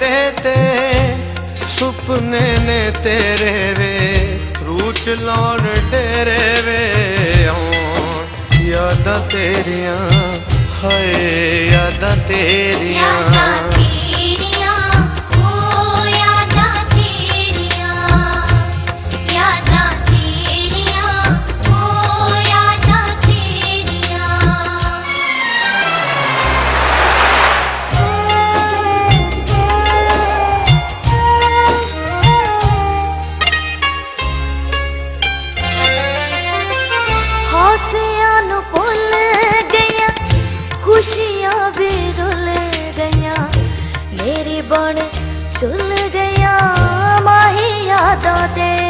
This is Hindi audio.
मेरे ते सुपने ने तेरे वे रूच लाउन डेरे वे यादां तेरियां हाय यादां तेरियां खुशियां भी रुल गया मेरी बन चुल गया माही यादां ते